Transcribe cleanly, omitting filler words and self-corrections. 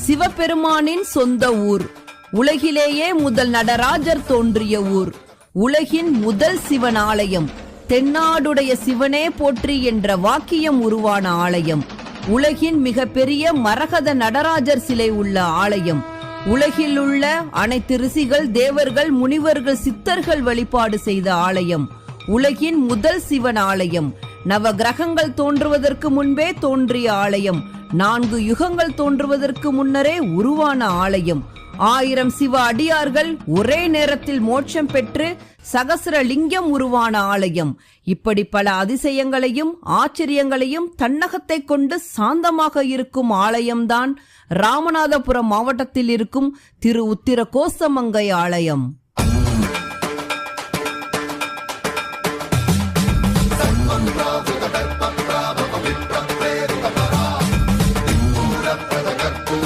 சிவபெருமானின் சொந்த ஊர். உலகிலேயே முதல் நடராஜர் தோன்றிய ஊர். உலகின் முதல் சிவன் ஆலயம். தென்னாடுடைய சிவனே போற்றி என்ற வாக்கியம் உருவான ஆலயம். உலகின் மிகப்பெரிய மரகத நடராஜர் சிலை உள்ள ஆலயம். உலகில் உள்ள அனைத்து ரிஷிகள், தேவர்கள், முனிவர்கள், சித்தர்கள் வழிபாடு செய்த ஆலயம். உலகின் முதல் சிவன் ஆலயம். நவ கிரகங்கள் தோன்றுவதற்கு முன்பே தோன்றிய ஆலயம். 4 யுகங்கள் தோன்றுவதற்கு முன்னரே உருவான ஆலயம். 1000 சிவ அடியார்கள் ஒரே நேரத்தில் மோட்சம் பெற்று சகசிரலிங்கம் உருவான ஆலயம். இப்படி பல அதிசயங்களையும் ஆச்சரியங்களையும் தன்னகத்தை கொண்டு சாந்தமாக இருக்கும் ஆலயம்தான் ராமநாதபுரம் மாவட்டத்தில் இருக்கும் திரு உத்திர கோசமங்கை ஆலயம்.